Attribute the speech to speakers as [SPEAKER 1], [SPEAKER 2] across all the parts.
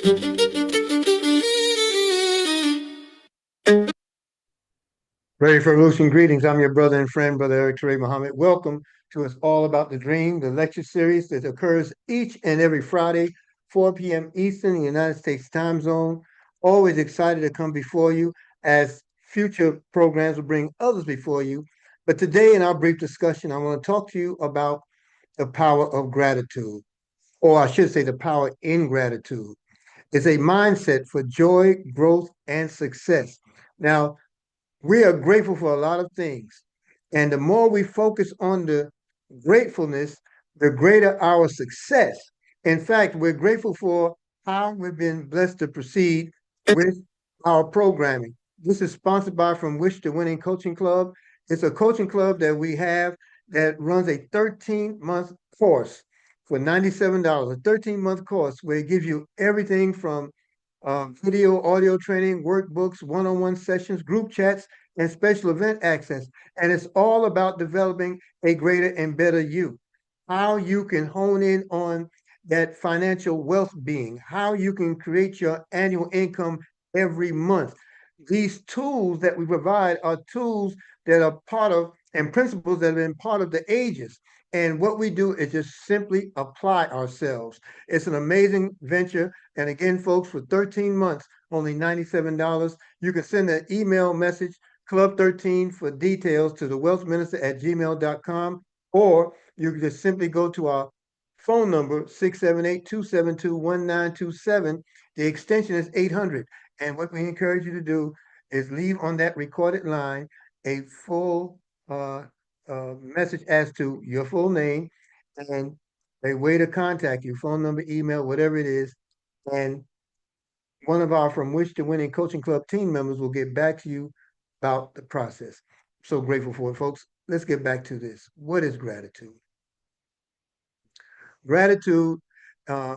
[SPEAKER 1] Ready for Revolution greetings. I'm your brother and friend, Brother Eric Teray Muhammad. Welcome to It's All About the Dream, the lecture series that occurs each and every Friday, 4 p.m. Eastern, the United States time zone. Always excited to come before you as future programs will bring others before you. But today, in our brief discussion, I want to talk to you about the power of gratitude, or I should say, the power in gratitude. It's a mindset for joy, growth, and success. Now, we are grateful for a lot of things. And the more we focus on the gratefulness, the greater our success. In fact, we're grateful for how we've been blessed to proceed with our programming. This is sponsored by From Wish to Winning Coaching Club. It's a coaching club that we have that runs a 13-month course for $97, a 13-month course where it gives you everything from video, audio training, workbooks, one-on-one sessions, group chats, and special event access. And it's all about developing a greater and better you. How you can hone in on that financial wealth being, how you can create your annual income every month. These tools that we provide are tools that are part of and principles that have been part of the ages. And what we do is just simply apply ourselves. It's an amazing venture. And again, folks, for 13 months, only $97. You can send an email message, Club 13, for details to the wealthminister@gmail.com, or you can just simply go to our phone number, 678-272-1927. The extension is 800. And what we encourage you to do is leave on that recorded line a full message as to your full name and a way to contact you, phone number, email, whatever it is. And one of our From Wish to Winning Coaching Club team members will get back to you about the process. So grateful for it, folks. Let's get back to this. What is gratitude? Gratitude uh,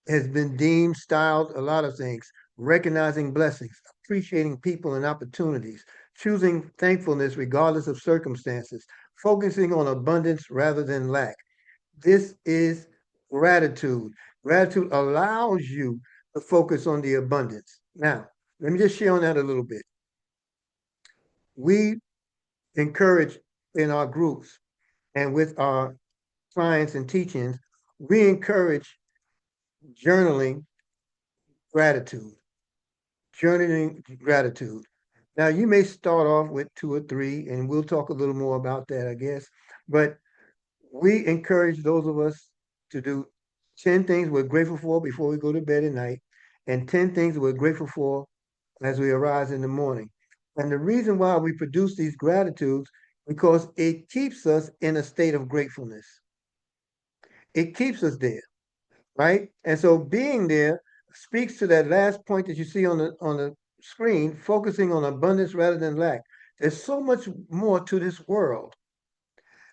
[SPEAKER 1] has been deemed, styled a lot of things, recognizing blessings, appreciating people and opportunities, choosing thankfulness regardless of circumstances, focusing on abundance rather than lack. This is gratitude. Gratitude allows you to focus on the abundance. Now, let me just share on that a little bit. We encourage in our groups and with our clients and teachings, we encourage journaling gratitude, journaling gratitude. Now, you may start off with 2 or 3, and we'll talk a little more about that, I guess. But we encourage those of us to do 10 things we're grateful for before we go to bed at night, and 10 things we're grateful for as we arise in the morning. And the reason why we produce these gratitudes, because it keeps us in a state of gratefulness. It keeps us there, right? And so being there speaks to that last point that you see on the screen, focusing on abundance rather than lack. There's so much more to this world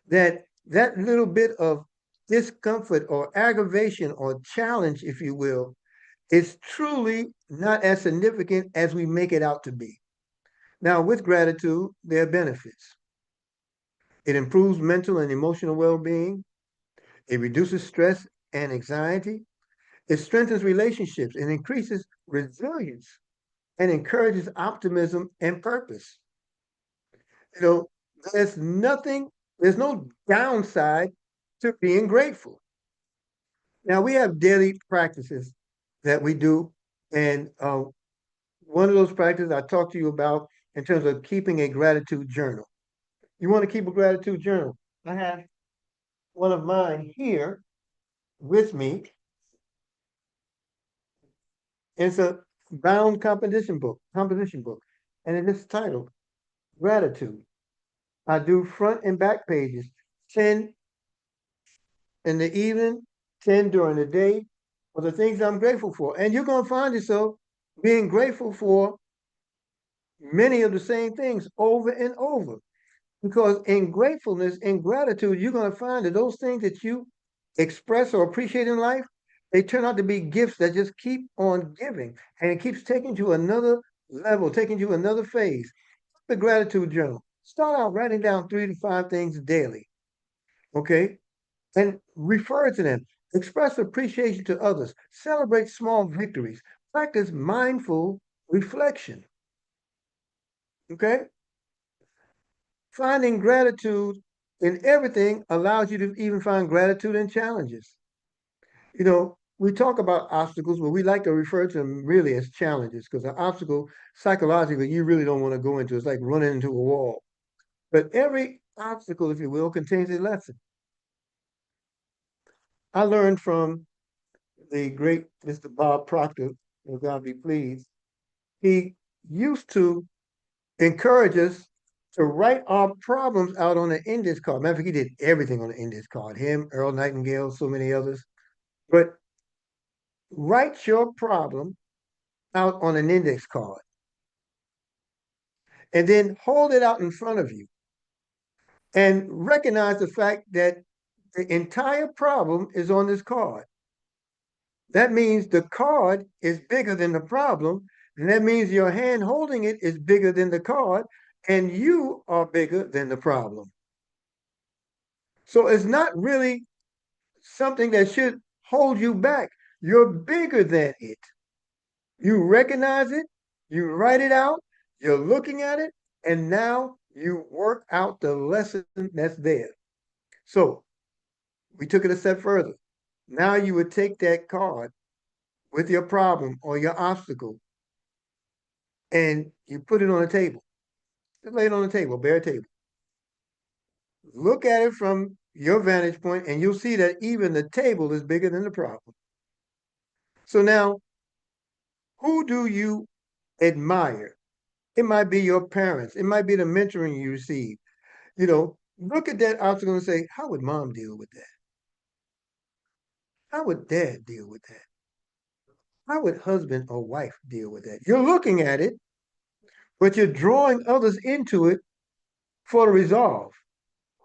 [SPEAKER 1] that that little bit of discomfort or aggravation or challenge, if you will, is truly not as significant as we make it out to be. Now, with gratitude, there are benefits. It improves mental and emotional well-being. It reduces stress and anxiety. It strengthens relationships and increases resilience and encourages optimism and purpose. You know, there's nothing, there's no downside to being grateful. Now, we have daily practices that we do. And one of those practices I talked to you about in terms of keeping a gratitude journal. You want to keep a gratitude journal? I have one of mine here with me. It's a bound composition book, and it is titled Gratitude. I do front and back pages, 10 in the evening, 10 during the day, for the things I'm grateful for. And you're going to find yourself being grateful for many of the same things over and over. Because in gratefulness, in gratitude, you're going to find that those things that you express or appreciate in life, they turn out to be gifts that just keep on giving. And it keeps taking you to another level, taking you to another phase. The gratitude journal. Start out writing down 3 to 5 things daily. Okay. And refer to them. Express appreciation to others. Celebrate small victories. Practice mindful reflection. Okay? Finding gratitude in everything allows you to even find gratitude in challenges. We talk about obstacles, but we like to refer to them really as challenges because an obstacle, psychologically, you really don't want to go into. It's like running into a wall. But every obstacle, if you will, contains a lesson. I learned from the great Mr. Bob Proctor, may God be pleased. He used to encourage us to write our problems out on an index card. Matter of fact, he did everything on an index card. Him, Earl Nightingale, so many others. But write your problem out on an index card and then hold it out in front of you and recognize the fact that the entire problem is on this card. That means the card is bigger than the problem. And that means your hand holding it is bigger than the card, and you are bigger than the problem. So it's not really something that should hold you back. You're bigger than it. You recognize it, you write it out, you're looking at it, and now you work out the lesson that's there. So we took it a step further. Now you would take that card with your problem or your obstacle and you put it on a table. Just lay it on the table, bare table. Look at it from your vantage point, and you'll see that even the table is bigger than the problem. So now, who do you admire? It might be your parents. It might be the mentoring you receive. Look at that obstacle and say, how would mom deal with that? How would dad deal with that? How would husband or wife deal with that? You're looking at it, but you're drawing others into it for the resolve.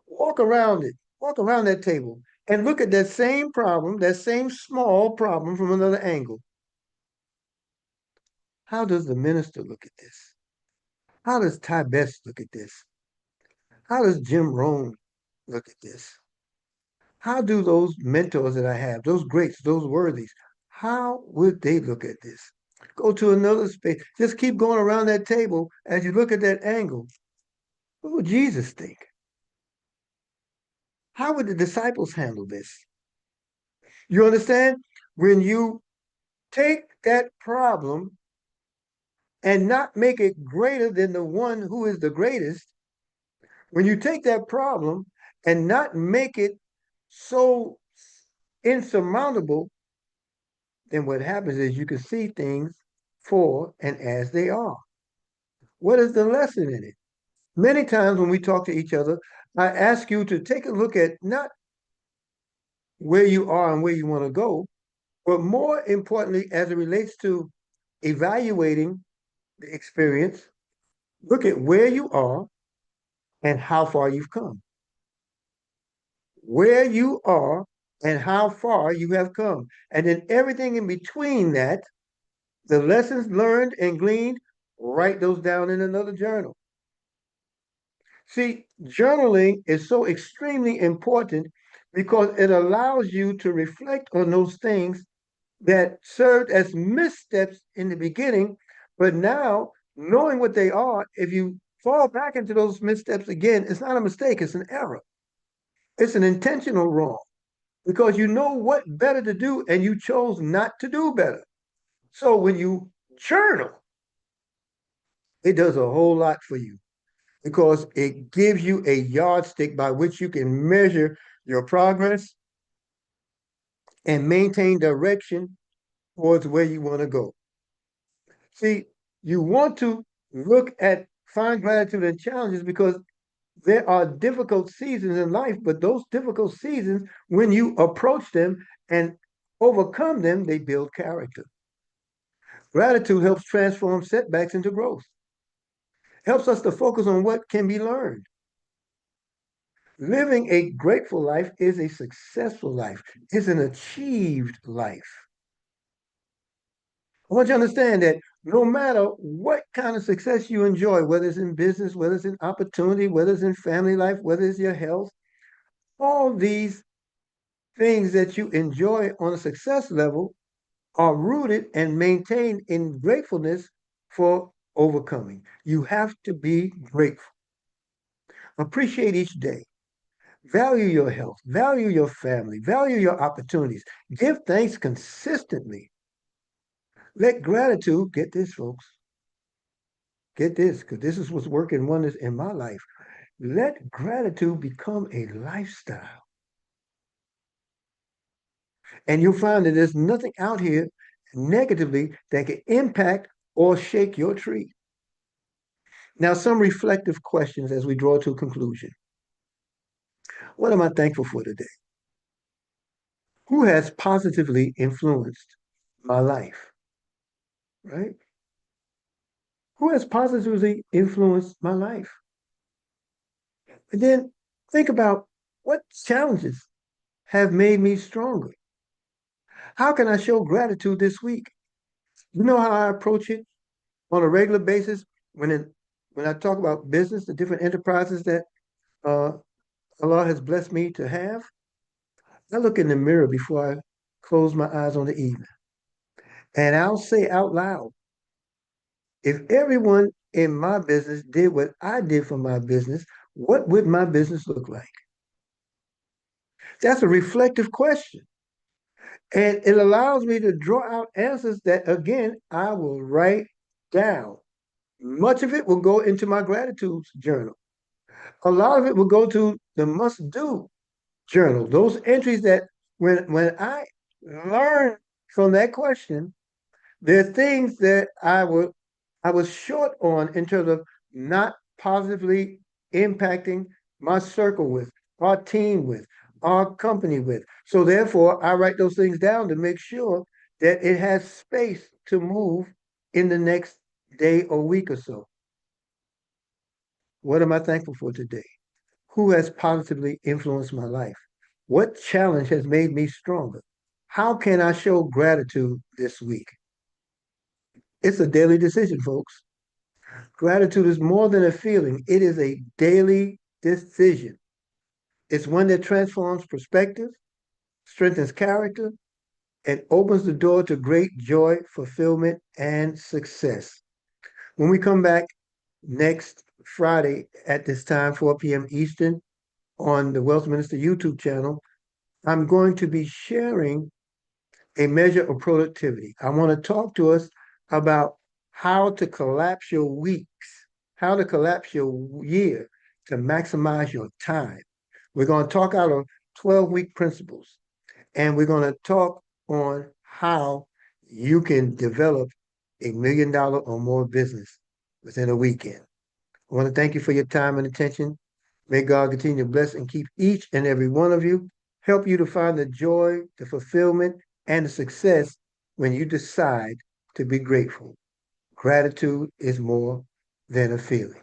[SPEAKER 1] Walk around it, walk around that table, and look at that same problem, that same small problem from another angle. How does the minister look at this? How does Ty Best look at this? How does Jim Rohn look at this? How do those mentors that I have, those greats, those worthies, how would they look at this? Go to another space. Just keep going around that table as you look at that angle. What would Jesus think? How would the disciples handle this? You understand? When you take that problem and not make it greater than the one who is the greatest, when you take that problem and not make it so insurmountable, then what happens is you can see things for and as they are. What is the lesson in it? Many times when we talk to each other, I ask you to take a look at not where you are and where you want to go, but more importantly, as it relates to evaluating the experience, look at where you are and how far you've come. Where you are and how far you have come. And then everything in between that, the lessons learned and gleaned, write those down in another journal. See, journaling is so extremely important because it allows you to reflect on those things that served as missteps in the beginning, but now knowing what they are, if you fall back into those missteps again, it's not a mistake, it's an error. It's an intentional wrong because you know what better to do and you chose not to do better. So when you journal, it does a whole lot for you because it gives you a yardstick by which you can measure your progress and maintain direction towards where you want to go. See, you want to find gratitude in challenges because there are difficult seasons in life, but those difficult seasons, when you approach them and overcome them, they build character. Gratitude helps transform setbacks into growth, helps us to focus on what can be learned. Living a grateful life is a successful life, it's an achieved life. I want you to understand that no matter what kind of success you enjoy, whether it's in business, whether it's in opportunity, whether it's in family life, whether it's your health, all these things that you enjoy on a success level are rooted and maintained in gratefulness for overcoming. You have to be grateful. Appreciate each day. Value your health, value your family, value your opportunities. Give thanks consistently. Let gratitude, get this, folks, get this, because this is what's working wonders in my life. Let gratitude become a lifestyle. And you'll find that there's nothing out here negatively that can impact or shake your tree. Now, some reflective questions as we draw to a conclusion. What am I thankful for today? Who has positively influenced my life? Right? Who has positively influenced my life? And then think about what challenges have made me stronger. How can I show gratitude this week? You know how I approach it on a regular basis when I talk about business, the different enterprises that uh, Allah has blessed me to have. I look in the mirror before I close my eyes on the evening, and I'll say out loud, if everyone in my business did what I did for my business, what would my business look like? That's a reflective question. And it allows me to draw out answers that, again, I will write down. Much of it will go into my gratitude journal. A lot of it will go to the must do journal. Those entries that when I learn from that question, there are things that I was short on in terms of not positively impacting my circle with, our team with, our company with. So therefore, I write those things down to make sure that it has space to move in the next day or week or so. What am I thankful for today? Who has positively influenced my life? What challenge has made me stronger? How can I show gratitude this week? It's a daily decision, folks. Gratitude is more than a feeling, it is a daily decision. It's one that transforms perspective, strengthens character, and opens the door to great joy, fulfillment, and success. When we come back next Friday at this time, 4 p.m. Eastern, on the Wealth Minister YouTube channel, I'm going to be sharing a measure of productivity. I want to talk to us about how to collapse your weeks, how to collapse your year to maximize your time. We're going to talk out of 12-week principles, and we're going to talk on how you can develop $1 million or more business within a weekend. I want to thank you for your time and attention. May God continue to bless and keep each and every one of you, help you to find the joy, the fulfillment, and the success when you decide to be grateful. Gratitude is more than a feeling.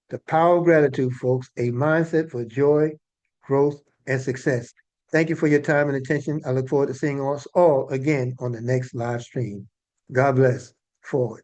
[SPEAKER 1] The power of gratitude, folks, a mindset for joy, growth, and success. Thank you for your time and attention. I look forward to seeing us all again on the next live stream. God bless. Forward.